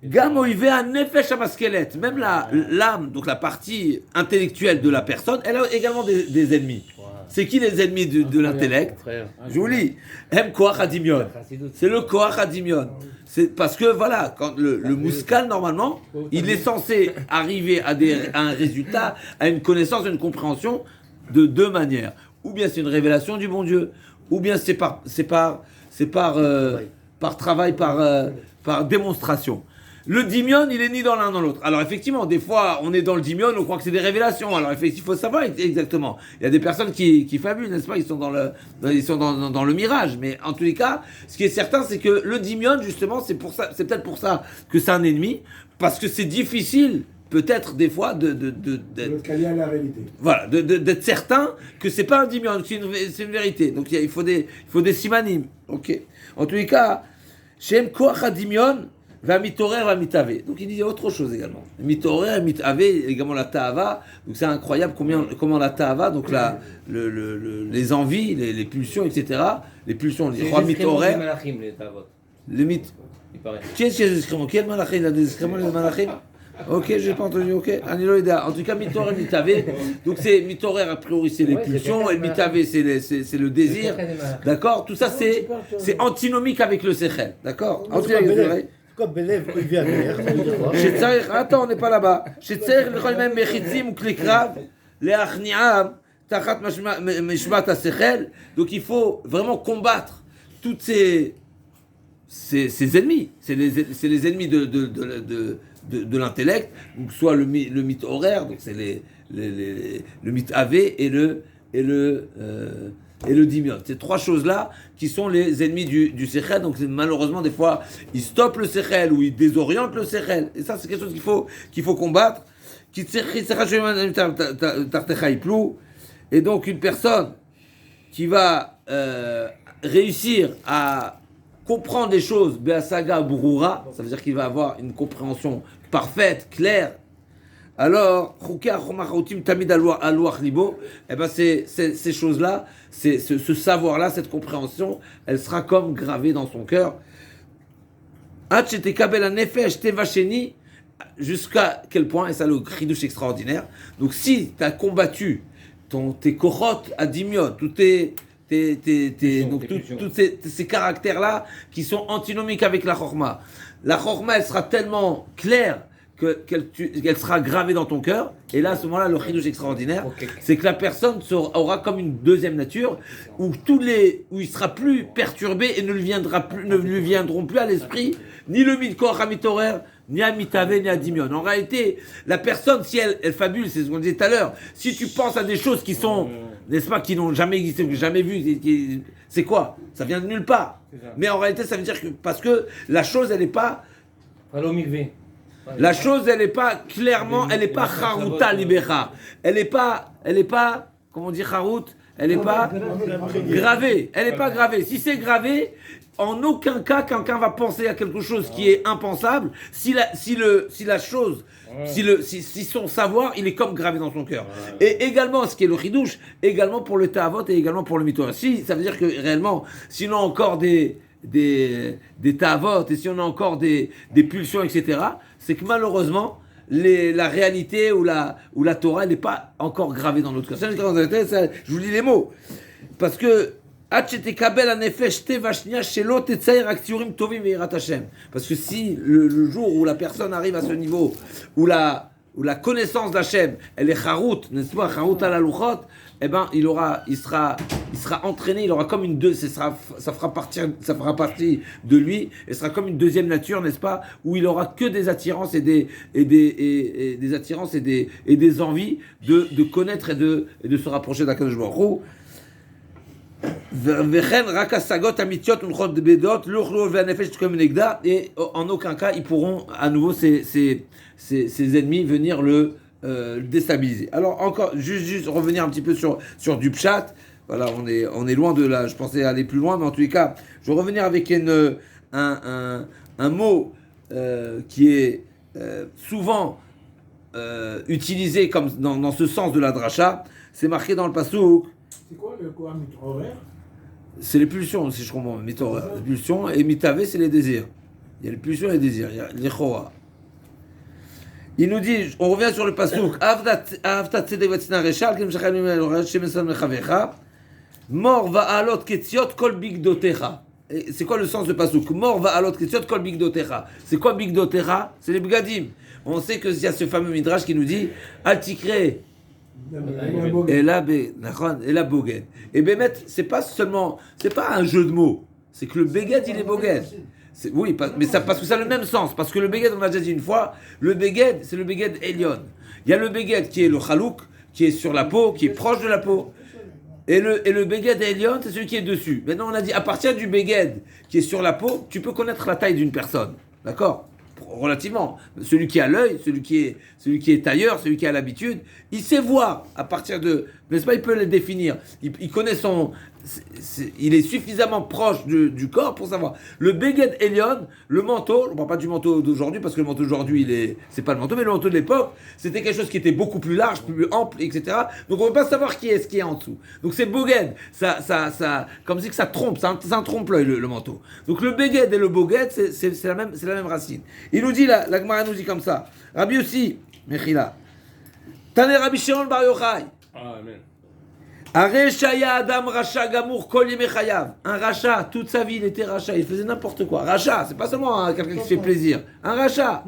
Gam Oivé a nefesh amaskelet. Même l'âme, donc la partie intellectuelle de la personne, elle a également des ennemis. C'est qui les ennemis de l'intellect? Je vous lis. Hem Koach Hadimion. C'est le Koach Hadimion. C'est parce que voilà, quand le mouskal, normalement, il est censé arriver à un résultat, à une connaissance, à une compréhension de deux manières. Ou bien c'est une révélation du bon Dieu, ou bien c'est par travail, par démonstration. Le dimion, il est ni dans l'un dans l'autre. Alors effectivement, des fois, on est dans le dimion, on croit que c'est des révélations. Alors effectivement, il faut savoir exactement. Il y a des personnes qui fabulent, n'est-ce pas? Ils sont dans le mirage. Mais en tous les cas, ce qui est certain, c'est que le dimion, justement, c'est peut-être pour ça que c'est un ennemi, parce que c'est difficile, peut-être des fois, d'être calé à la réalité. Voilà, d'être certain que c'est pas un dimion, c'est une vérité. Donc il faut des simanim. Ok. En tous les cas, Shem Koach Hadimion. Va mitorer, va mitavé. Donc il dit autre chose également. Mitorer, mitavé, également la ta'ava. Donc c'est incroyable comment la ta'ava, donc les envies, les pulsions, etc. Les pulsions, les rois mitorer. Les Les mythes. il paraît. Qui est-ce qui a des excréments? Quel malachim? Il a des excréments, les malachim? Ok, j'ai pas entendu, ok. Aniloïda. En tout cas, mitorer, mitavé. Donc, c'est mitorer, a priori, c'est les Ouais, pulsions, c'est et mitavé, c'est le désir. C'est D'accord. Tout ça, c'est antinomique avec le sechel. D'accord. En tout cas, C'est quoi Belev, Oivé Amer? Ça veut dire quoi? attends, on n'est pas là-bas. שצריך לכל מיני מחיצים וכלי קרב להכניעם תחת משמעת השכל. Donc il faut vraiment combattre toutes ces ennemis. C'est les ennemis de l'intellect. Donc soit le mythe horaire, donc c'est le mythe AV et le dimion. Ces trois choses-là qui sont les ennemis du sechel. Donc malheureusement des fois ils stoppent le sechel ou ils désorientent le sechel. Et ça c'est quelque chose qu'il faut combattre. Et donc une personne qui va réussir à comprendre les choses, Beasaga Burura, ça veut dire qu'il va avoir une compréhension parfaite, claire. Alors, eh ben ces choses-là, ce savoir-là, cette compréhension, elle sera comme gravée dans son cœur. Jusqu'à quel point, et ça le chidouche extraordinaire, donc si tu as combattu tes kochot à dimion, tous ces caractères-là qui sont antinomiques avec la chorma elle sera tellement claire qu'elle sera gravée dans ton cœur, et là à ce moment-là le chidouche extraordinaire, c'est que la personne aura comme une deuxième nature où il sera plus perturbé et ne lui viendront plus à l'esprit ni le midkoach hamitorer, ni à mitavé, ni à dimion. En réalité, la personne, si elle fabule, c'est ce qu'on disait tout à l'heure, si tu penses à des choses qui sont, n'est-ce pas, qui n'ont jamais existé, jamais vu, c'est quoi? Ça vient de nulle part. Mais en réalité, ça veut dire que, parce que la chose, elle n'est pas... La chose, elle n'est pas clairement, elle n'est pas charuta libera. Elle n'est pas, comment on dit charut? Elle n'est pas gravée. Elle n'est pas gravée. Si c'est gravé, en aucun cas, quelqu'un va penser à quelque chose qui est impensable. Si son savoir, il est comme gravé dans son cœur. Et également, ce qui est le chidouche, également pour le ta'avot et également pour le mito. Si, ça veut dire que réellement, si on a encore des ta'avot et si on a encore des pulsions, etc., c'est que malheureusement, la réalité ou la Torah, elle n'est pas encore gravée dans notre cœur. Je vous lis les mots. Parce que parce que si le jour où la personne arrive à ce niveau, où la connaissance d'Hachem, elle est charout, n'est-ce pas, charout à la luchot, eh ben, il sera entraîné, il aura comme ça fera partie de lui, et sera comme une deuxième nature, n'est-ce pas, où il aura que des attirances et des attirances et des envies de connaître et de se rapprocher d'Akadosh Baruch Hu. Et en aucun cas ils pourront à nouveau ces ennemis venir le déstabiliser. Alors encore juste revenir un petit peu sur du pshat. Voilà, on est loin de là, je pensais aller plus loin, mais en tous les cas je vais revenir avec un mot qui est souvent utilisé comme dans ce sens de la dracha. C'est marqué dans le passouk. C'est quoi le Kohen horaire? C'est les pulsions, si je comprends. Les pulsions, et mitavé, c'est les désirs. Il y a les pulsions et les désirs. Il y a les chora. Il nous dit, on revient sur le pasuk. Mort va alot ketziot kol bigdotecha. C'est quoi le sens de pasuk? Mort va alot ketziot kol bigdotecha. C'est quoi bigdotecha? C'est les bgadim. On sait qu'il y a ce fameux midrash qui nous dit, altikre. Et là, boged. Et Bémet, c'est pas un jeu de mots. C'est que le beged, il est boged. Oui, mais ça, parce que ça a le même sens. Parce que le beged, on l'a déjà dit une fois, le beged, c'est le beged Elion. Il y a le beged qui est le chalouk, qui est sur la peau, qui est proche de la peau. Et le beged Elion, c'est celui qui est dessus. Maintenant, on a dit, à partir du beged qui est sur la peau, tu peux connaître la taille d'une personne. D'accord? Relativement. Celui qui a l'œil, celui qui est tailleur, celui qui a l'habitude, il sait voir à partir de, n'est-ce pas, il peut le définir. Il connaît il est suffisamment proche du corps pour savoir. Le Beged Elion, le manteau, on ne parle pas du manteau d'aujourd'hui parce que le manteau d'aujourd'hui, c'est pas le manteau, mais le manteau de l'époque, c'était quelque chose qui était beaucoup plus large, plus ample, etc. Donc on ne peut pas savoir qui est ce qui est en dessous. Donc c'est Boged, ça, comme si que ça trompe, ça un trompe-l'œil le manteau. Donc le Beged et le Boged, c'est la même racine. Il nous dit, la Gemara nous dit comme ça. Rabbi aussi, Mechila. Tane Rabbi Shimon Bar Yochai. Amen. Adam Racha Gamour Kol Yemei Chayav. Un Racha, toute sa vie, il était Racha, il faisait n'importe quoi. Racha, c'est pas seulement quelqu'un qui se fait plaisir. Un Racha.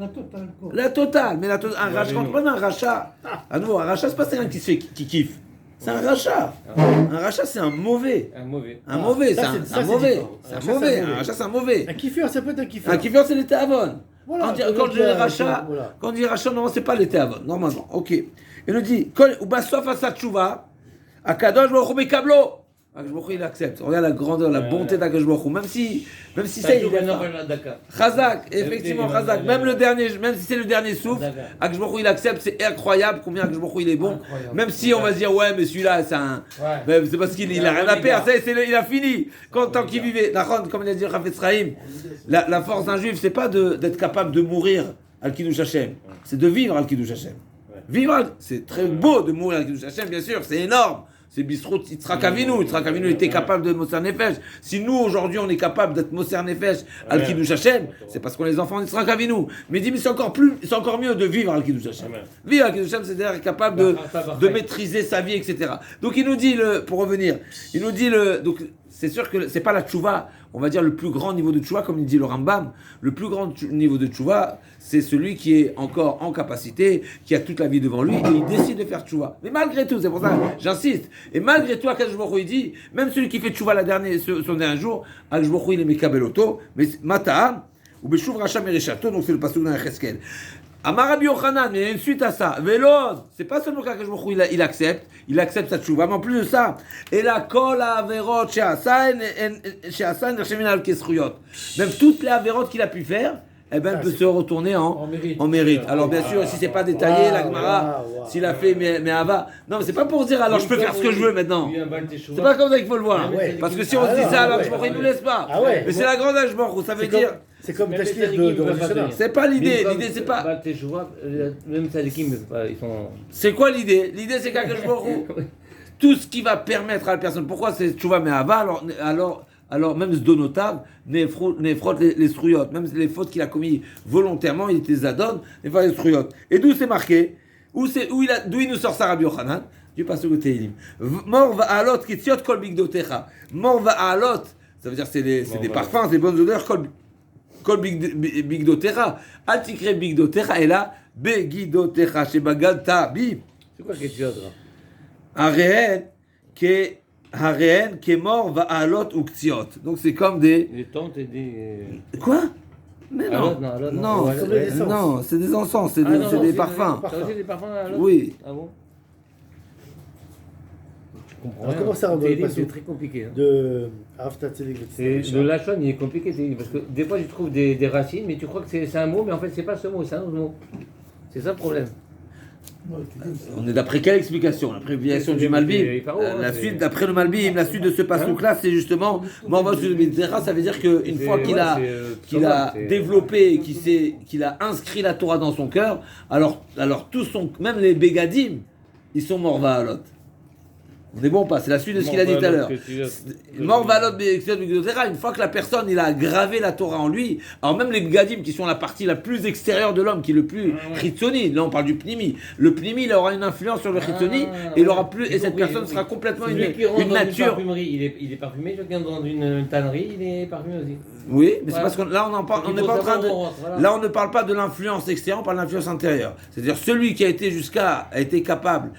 La totale. Mais un Racha, quand on parle d'un Racha, à nouveau, un Racha, c'est pas quelqu'un qui kiffe. C'est un Racha. Un Racha, c'est un mauvais. Un mauvais. Un mauvais, c'est un mauvais. C'est un mauvais. Un Racha, c'est un mauvais. Un kiffeur, ça peut être un kiffeur. Un kiffeur, c'est l'été avon. Voilà, Quand on dit Racha, voilà. quand on dit Racha, normalement, c'est pas l'été avon, normalement. Ok. Il nous dit, ou Basof Asat Tshuva, Akadosh Baruch Hu Mekablo. Akadosh Baruch Hu, il accepte. Regarde la grandeur, la bonté d'Akadosh Baruch Hu. Même si ça, il est pas. Chazak, effectivement, Chazak. Même si c'est le dernier souffle, Akadosh Baruch Hu, il accepte. C'est incroyable combien Akadosh Baruch Hu, il est bon. Même si on va se dire, ouais, mais celui-là, c'est un. Mais c'est parce qu'il a rien à perdre. Il a fini. Tant qu'il vivait. Comme il a dit Chafetz Chaim, la force d'un juif, c'est pas d'être capable de mourir al Kiddush Hashem. C'est de vivre al Kiddush Hashem. Vivre, c'est très beau de mourir al Kiddush Hashem, bien sûr, c'est énorme. C'est Bistrout Yitzhak Avinu. Yitzhak Avinu était capable de Moser Nefesh. Si nous, aujourd'hui, on est capable d'être Moser Nefesh al Kiddush Hashem, c'est parce qu'on est les enfants d'Yitzhak Avinu. Mais dis, mais c'est encore mieux de vivre al Kiddush Hashem. Vivre al Kiddush Hashem, c'est-à-dire être capable de maîtriser sa vie, etc. Donc il nous dit, pour revenir, il nous dit, donc c'est sûr que c'est pas la tchouva, on va dire le plus grand niveau de tchouva, comme il dit le Rambam. Le plus grand niveau de tchouva, c'est celui qui est encore en capacité, qui a toute la vie devant lui, et il décide de faire tchouva. Mais malgré tout, c'est pour ça, j'insiste, et malgré tout, Akadosh Baruch Hu, il dit, même celui qui fait tchouva son dernier jour, Akadosh Baruch Hu, il est mekabel oto, mais mata'am, ou beshuv racha mereshato, donc c'est le pasuk dans Yecheskel. Amar Rabbi Yochanan, mais il y a une suite à ça. Vélod, c'est pas seulement qu'Akadosh Baruch Hu, il accepte sa tchouva, mais en plus de ça, et la kol averot she'asa nirshemim al kesruyot. Même toutes les averot qu'il a pu faire, eh ben, elle peut se retourner en mérite. Alors bien sûr, si c'est pas détaillé, la Gemara, s'il a fait mais Ava, non, mais c'est pas pour dire alors je peux faire ce que je veux maintenant. C'est pas comme ça qu'il faut le voir. Parce que si on se dit ça, alors il nous laisse pas. Mais c'est la grande âge ça veut dire. C'est comme Tachlir de Rosh. C'est pas l'idée. L'idée c'est pas. Même Sadikim, ils sont. C'est quoi l'idée? L'idée c'est qu'Akadosh Baruch Hu, tout ce qui va permettre à la personne. Pourquoi c'est Tchouva mais Ava alors même Zdonotav, Nefrot les srouillottes, même les fautes qu'il a commis volontairement, il était Zadon, les srouillottes. Et d'où c'est marqué? D'où il nous sort ça Rabbi Yochanan? Du pasuk de Tehillim. Mor va alot kitziot kol bigdotecha. Mor va alot, ça veut dire c'est des parfums, c'est des bonnes odeurs, kol bigdotecha. Al tikre bigdotecha, et là, begidotecha, shebagad tabi. C'est quoi kitziot là? Arehen, Hareen, Kemor, Va'alot ou Ktziot. Donc c'est comme des tentes et des. Quoi? Mais non. Non, c'est des encens, c'est des parfums. T'as aussi des parfums à l'autre? Oui. Ah bon? Je comprends. Alors, comment ça rend c'est très compliqué. Hein. De le Lachon, il est compliqué, parce que des fois, tu trouves des racines, mais tu crois que c'est un mot, mais en fait, c'est pas ce mot, c'est un autre mot. C'est ça le problème. On est d'après quelle explication? L'abréviation du Malbim. La suite, d'après le Malbim, la suite de ce passouk-là, c'est justement ça veut dire qu'une fois qu'il a développé, qu'il a inscrit la Torah dans son cœur, alors même les Bégadim, ils sont morts Va'alot. On est bon pas, c'est la suite de ce qu'il a dit tout à l'heure. Mort Valot une fois que la personne il a gravé la Torah en lui, alors même les Gadim qui sont la partie la plus extérieure de l'homme, qui est le plus Chitzoni, là on parle du Pnimi. Le Pnimi il aura une influence sur le Chitzoni et il aura plus, et cette personne sera complètement une nature. Il est parfumé, quelqu'un dans une tannerie, il est parfumé aussi. Oui, mais c'est parce que là on n'est pas en train de. Là on ne parle pas de l'influence extérieure, on parle de l'influence intérieure. C'est-à-dire celui qui a été capable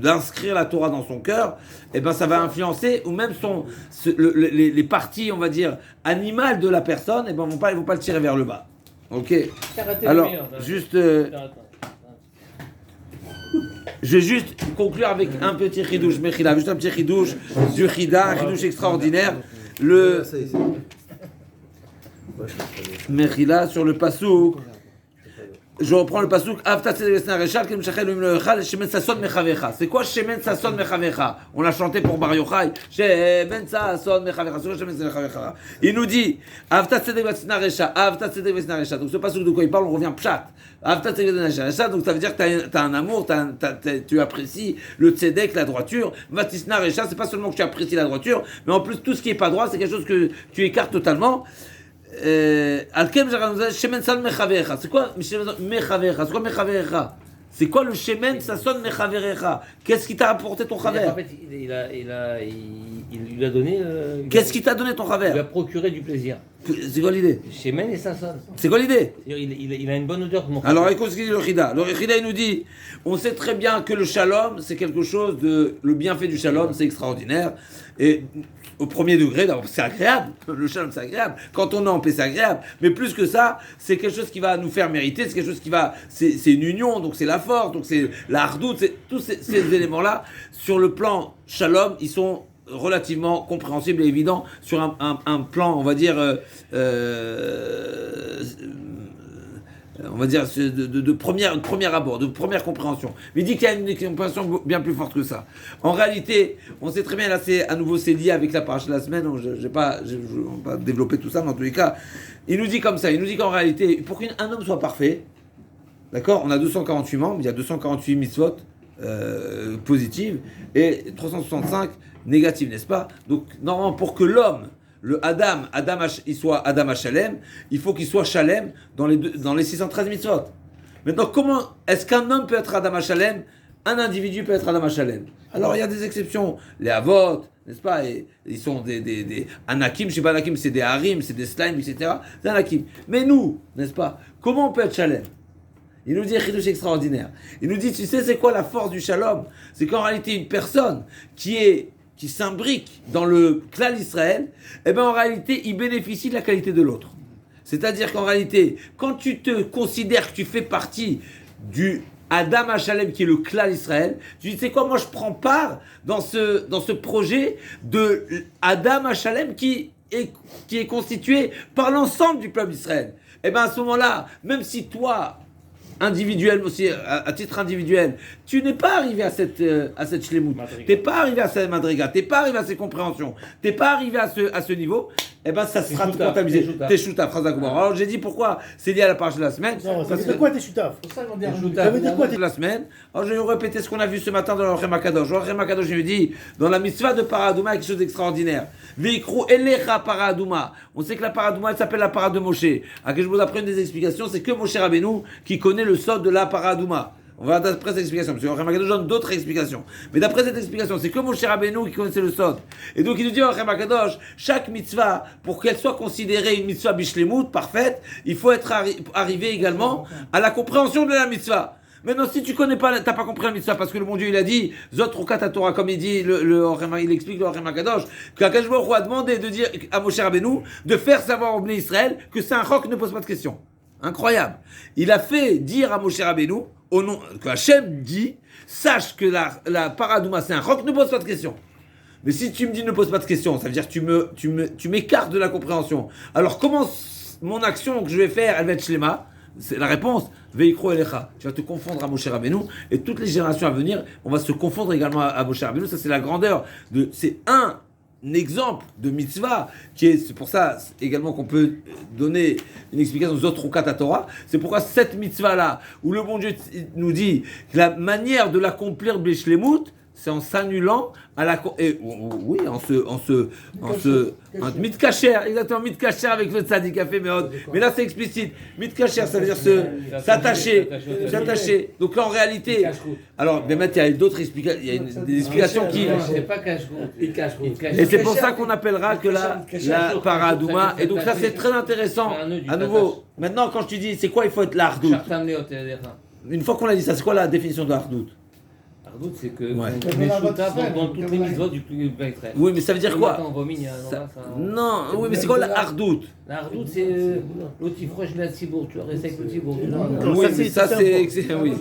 d'inscrire la Torah dans son cœur, et ben ça va influencer, ou même les parties, on va dire, animales de la personne, et ben vont pas le tirer vers le bas. Ok. Alors, juste. Je vais juste conclure avec un petit chidouche, Mechila, juste un petit chidouche du Chida, un chidouche extraordinaire. Le Mechila sur le passouk je reprends le pasuk. C'est quoi Shemen Sasson Mechavecha? On l'a chanté pour Bar Yochai. Shemen Sasson Mechavecha. C'est quoi Shemen Sasson Mechavecha? Il nous dit Avta Tzedek Vesna Recha. Avta Tzedek Vesna Recha. Donc ce pasuk de quoi il parle, on revient pshat. Avta Tzedek Vesna Recha. Donc ça veut dire que tu as un amour, tu apprécies le Tzedek, la droiture. Vatisna Recha, c'est pas seulement que tu apprécies la droiture, mais en plus tout ce qui est pas droit, c'est quelque chose que tu écartes totalement. C'est quoi Mechavecha? C'est quoi Mechavecha? C'est quoi le Shemen Sasson Mechavecha? Qu'est-ce qui t'a apporté ton Chaver? En fait, il lui a donné. Qu'est-ce qui t'a donné ton Il lui a Chaver? procuré du plaisir. C'est quoi l'idée? Shemen et Sasson. C'est quoi l'idée? Il a une bonne odeur. Alors écoute ce qu'il dit le Chida. Le Chida il nous dit, on sait très bien que le Shalom c'est quelque chose de, le bienfait du Shalom c'est extraordinaire et au premier degré, d'abord, c'est agréable. Le Shalom, c'est agréable. Quand on est en paix, c'est agréable. Mais plus que ça, c'est quelque chose qui va nous faire mériter. C'est quelque chose qui va. C'est une union, donc c'est la force, donc c'est la hardoute. Tous ces éléments-là, sur le plan Shalom, ils sont relativement compréhensibles et évidents sur un plan, on va dire. On va dire de premier abord, de première compréhension. Mais il dit qu'il y a une compréhension bien plus forte que ça. En réalité, on sait très bien, là c'est lié avec la paracha de la semaine, on ne vais pas développer tout ça, mais en tous les cas, il nous dit comme ça, il nous dit qu'en réalité, pour qu'un homme soit parfait, d'accord, on a 248 membres, il y a 248 mitzvot positives et 365 négatives, n'est-ce pas? Donc normalement, pour que l'homme, le il soit Adam HaShalem, il faut qu'il soit Shalem dans les 613 mitzvot. Maintenant, comment est-ce qu'un homme peut être Adam HaShalem? Un individu peut être Adam HaShalem. Alors, il y a des exceptions. Les Avot, n'est-ce pas? Et ils sont des Anakim, je sais pas, Anakim, c'est des Harim, c'est des Slime, etc. C'est Anakim. Mais nous, n'est-ce pas? Comment on peut être Shalem? Il nous dit un chidouch extraordinaire. Il nous dit, tu sais, c'est quoi la force du Shalom? C'est qu'en réalité, une personne qui s'imbrique dans le klal Israël, eh bien en réalité, il bénéficie de la qualité de l'autre. C'est-à-dire qu'en réalité, quand tu te considères que tu fais partie du Adam HaShalem qui est le klal Israël, tu dis, c'est quoi, moi je prends part dans ce projet de Adam HaShalem qui est constitué par l'ensemble du peuple d'Israël. Eh bien à ce moment-là, même si toi, individuel aussi, à titre individuel, tu n'es pas arrivé à cette shlemut, t'es pas arrivé à cette madriga, t'es pas arrivé à ces compréhensions, t'es pas arrivé à ce niveau, et ben ça sera comptabilisé. T'es choutaf, phrase d'Akoubar. Alors j'ai dit pourquoi c'est lié à la page de la semaine. Non, ça veut dire quoi t'es choutaf? Pour ça, on dit Ça veut dire quoi De la semaine. Alors je vais vous répéter ce qu'on a vu ce matin dans le Orchem Akadosh. Le Orchem Akadosh, je lui dis, dans la mitzvah de Paradouma, il y a quelque chose d'extraordinaire. Veikru elecha Paradouma. On sait que la Paradouma, elle s'appelle la Parade de Moshe. À que je vous apprenne des explications, c'est que Moshe Rabbeinu qui connaît le sod de la Paradouma. On va d'après cette explication, parce que Orchem Akadosh donne d'autres explications. Mais d'après cette explication, c'est que Moshe Rabbeinu qui connaissait le sod. Et donc il nous dit Orchem Akadosh, chaque mitzvah, pour qu'elle soit considérée une mitzvah bishlemut, parfaite, il faut être arrivé également à la compréhension de la mitzvah. Maintenant, si tu connais pas, t'as pas compris la mitzvah, parce que le bon Dieu il a dit, Zot Rukat Torah, comme il dit, il explique le Orchem Akadosh, qu'Akadosh Baruch Hu a demandé de dire à Moshe Rabbeinu de faire savoir au Bnei Israël que c'est un roc ne pose pas de questions. Incroyable. Il a fait dire à Moshe Rabbeinu, au nom que Hachem dit, sache que la Paradouma c'est un roc, ne pose pas de questions. Mais si tu me dis ne pose pas de questions, ça veut dire que tu m'écartes de la compréhension. Alors comment mon action que je vais faire, elle va être shlema? C'est la réponse. Veikro elecha. Tu vas te confondre à Moshe Rabbeinu et toutes les générations à venir, on va se confondre également à Moshe Rabbeinu. Ça c'est la grandeur c'est un exemple de mitzvah c'est pour ça également qu'on peut donner une explication Zot Rukat Torah. C'est pourquoi cette mitzvah là où le bon Dieu nous dit que la manière de l'accomplir b'shlemut, c'est en s'annulant à la oui en mitkacher, exactement, mitkacher avec le tzaddik a fait mais là c'est explicite. Mitkacher, ça veut dire s'attacher. Donc en réalité, alors bien il y a d'autres explications, il y a des explications qui C'est pas cache-route. et c'est pour ça qu'on appellera que la Paradouma. Et donc ça c'est très intéressant. À nouveau, maintenant quand je te dis c'est quoi il faut être l'Ardout. Une fois qu'on a dit ça, c'est quoi la définition de l'Ardout? C'est que on est choutaf dans toutes les mitzvot du peuple Israël. Oui, mais ça veut dire quoi? Non, oui, mais c'est quoi la hardout? La hardout, c'est l'autre proche de la Tzibour. Tu restes avec le Tzibour. Oui, mais ça c'est oui.